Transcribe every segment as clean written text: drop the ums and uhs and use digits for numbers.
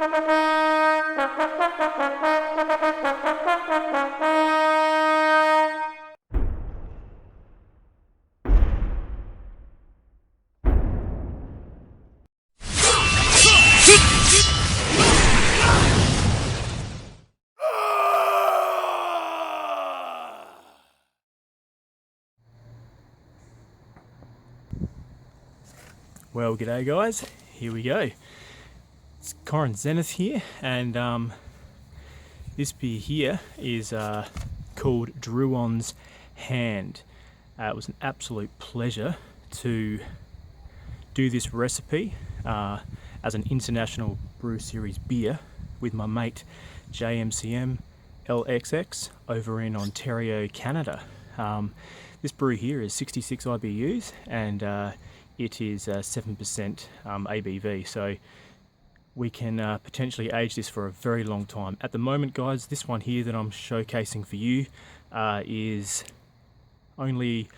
Well, g'day guys, here we go. It's Corronzenith here, and this beer here is called Druons Hand. It was an absolute pleasure to do this recipe as an International Brew Series beer with my mate Jaymcmlxx over in Ontario, Canada. This brew here is 66 IBUs and it is 7% ABV, so we can potentially age this for a very long time. At the moment, guys, this one here that I'm showcasing for you is only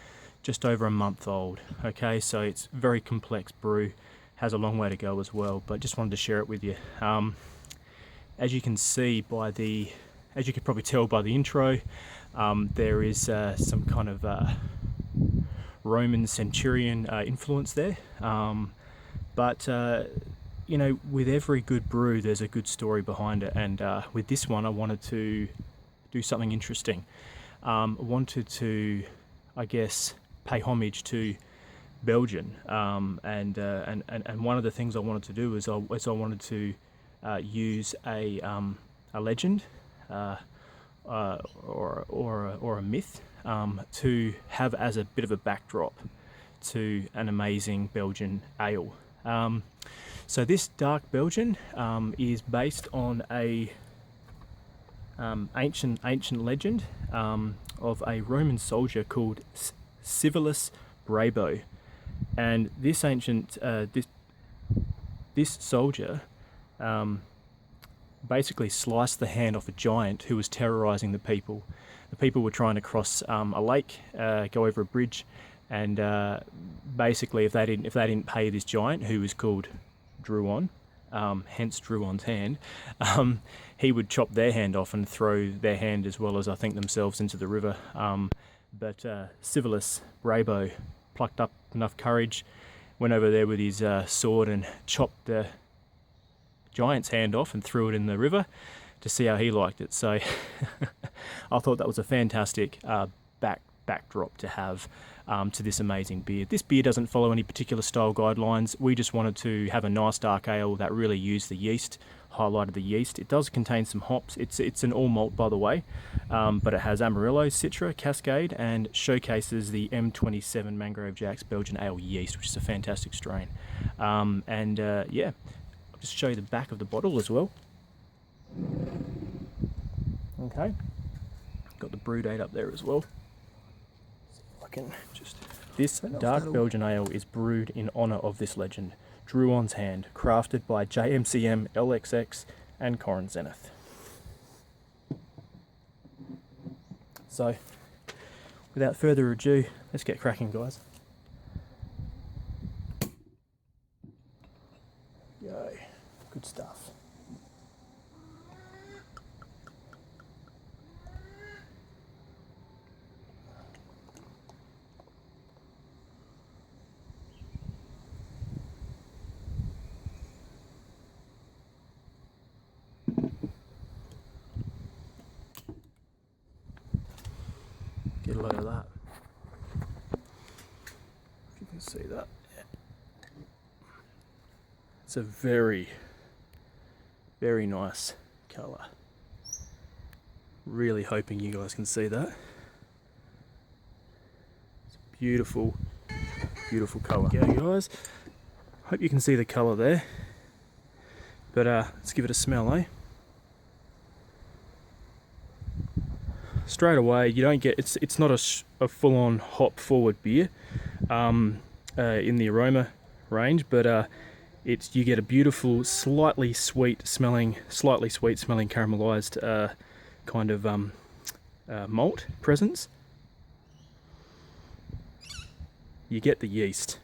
just over a month old. Okay, so it's very complex brew, has a long way to go as well, but just wanted to share it with you. As you can see by the, as you could probably tell by the intro, there is some kind of Roman centurion influence there, but you know, with every good brew there's a good story behind it, and with this one I wanted to do something interesting. I wanted to, I guess, pay homage to Belgian, and one of the things I wanted to do is I wanted to use a legend or a myth to have as a bit of a backdrop to an amazing Belgian ale. So this dark Belgian is based on a ancient legend of a Roman soldier called Civilis Brabo, and this ancient this soldier basically sliced the hand off a giant who was terrorizing the people. The people were trying to cross a lake, go over a bridge, and basically if they didn't pay this giant, who was called Druon, hence Druon's hand, he would chop their hand off and throw their hand as well as, I think, themselves into the river. But Civilis Brabo plucked up enough courage, went over there with his sword and chopped the giant's hand off and threw it in the river to see how he liked it. So I thought that was a fantastic backdrop to have to this amazing beer. This beer doesn't follow any particular style guidelines. We just wanted to have a nice dark ale that really used the yeast, highlighted the yeast. It does contain some hops. It's an all malt, by the way, but it has Amarillo, Citra, Cascade, and showcases the M27 Mangrove Jack's Belgian Ale yeast, which is a fantastic strain. Yeah, I'll just show you the back of the bottle as well. Okay, got the brew date up there as well. See if I can just... This dark Belgian ale is brewed in honour of this legend, Druon's Hand, crafted by Jaymcmlxx and Corronzenith. So, without further ado, let's get cracking, guys. Yo, good stuff. Get a load of that. If you can see that. Yeah. It's a very, very nice colour. Really hoping you guys can see that. It's a beautiful, beautiful colour. There you go, guys. Hope you can see the colour there. But let's give it a smell, eh? Straight away, you don't get, it's not a full-on hop forward beer in the aroma range, but you get a beautiful, slightly sweet smelling caramelized kind of malt presence. You get the yeast.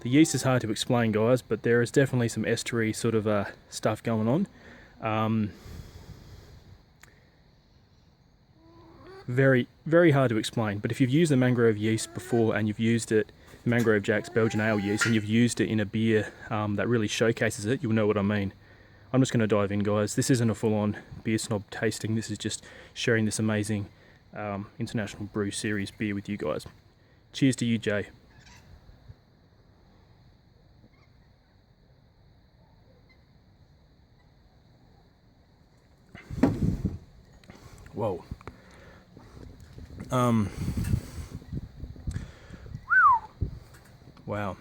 The yeast is hard to explain, guys, but there is definitely some estery sort of stuff going on. Very, very hard to explain, but if you've used the mangrove yeast before and you've used it, Jaymcmlxx Belgian ale yeast, and you've used it in a beer that really showcases it, you'll know what I mean. I'm just going to dive in, guys. This isn't a full-on beer snob tasting. This is just sharing this amazing International Brew Series beer with you guys. Cheers to you, Jay. Whoa. Wow.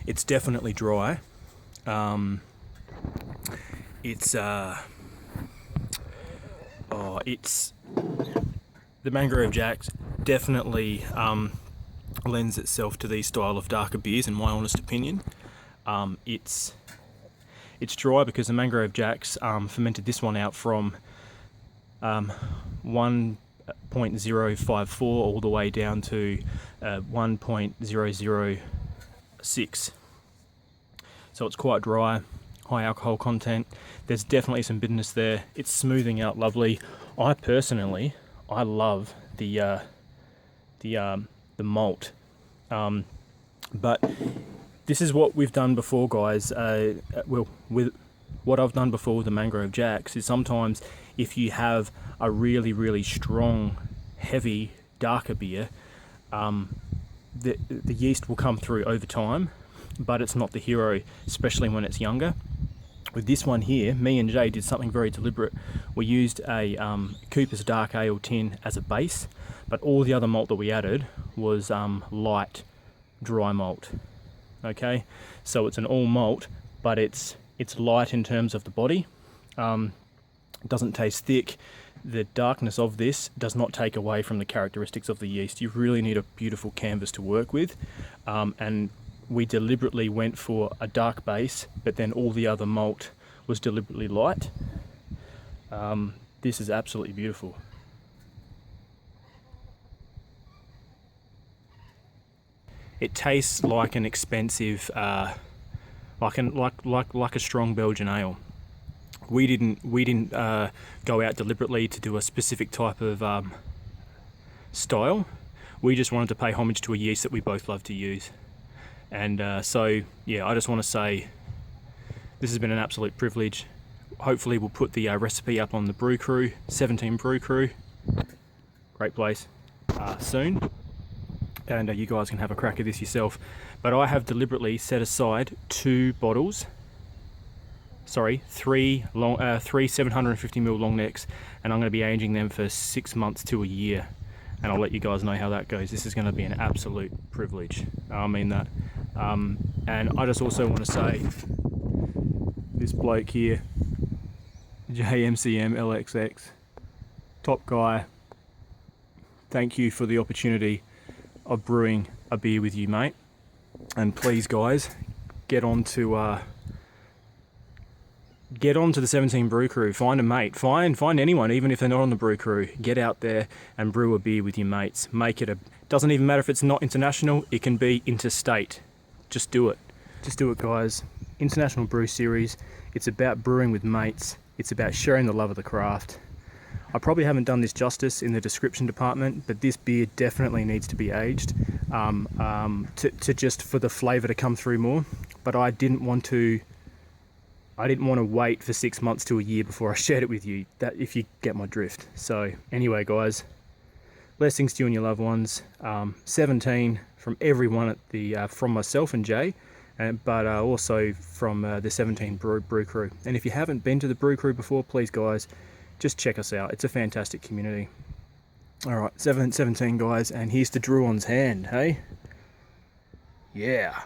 It's definitely dry. It's the Jaymcmlxx definitely lends itself to these style of darker beers, in my honest opinion. It's dry because the Jaymcmlxx fermented this one out from 1.054 all the way down to 1.006. So it's quite dry, high alcohol content. There's definitely some bitterness there. It's smoothing out lovely. I personally, I love the malt, but this is what we've done before, guys. Well, with what I've done before with the Jaymcmlxx is sometimes if you have a really, really strong, heavy, darker beer, the yeast will come through over time, but it's not the hero, especially when it's younger. With this one here, me and Jay did something very deliberate. We used a Cooper's Dark Ale tin as a base, but all the other malt that we added was light, dry malt. Okay, so it's an all malt, but it's light in terms of the body. It doesn't taste thick. The darkness of this does not take away from the characteristics of the yeast. You really need a beautiful canvas to work with, and we deliberately went for a dark base, but then all the other malt was deliberately light. This is absolutely beautiful. It tastes like an expensive, like a strong Belgian ale. We didn't go out deliberately to do a specific type of style. We just wanted to pay homage to a yeast that we both love to use. And so, yeah, I just want to say this has been an absolute privilege. Hopefully we'll put the recipe up on the Brew Crew, 17 Brew Crew. Great place, soon. And you guys can have a crack at this yourself. But I have deliberately set aside three 750ml long necks, and I'm going to be aging them for 6 months to a year. And I'll let you guys know how that goes. This is going to be an absolute privilege. I mean that. And I just also want to say, this bloke here, Jaymcmlxx, top guy, thank you for the opportunity of brewing a beer with you, mate. And please, guys, get on to the 17 Brew Crew. Find a mate. Find anyone, even if they're not on the Brew Crew. Get out there and brew a beer with your mates. Make it doesn't even matter if it's not international. It can be interstate. Just do it. Just do it, guys. International Brew Series. It's about brewing with mates. It's about sharing the love of the craft. I probably haven't done this justice in the description department, but this beer definitely needs to be aged to just for the flavour to come through more. But I didn't want to wait for 6 months to a year before I shared it with you, that if you get my drift. So anyway, guys, blessings to you and your loved ones. 17 from everyone at the from myself and Jay, but also from the 17 Brew Crew. And if you haven't been to the Brew Crew before, please, guys, just check us out. It's a fantastic community. All right, 17 guys, and here's the Druons hand, hey? Yeah.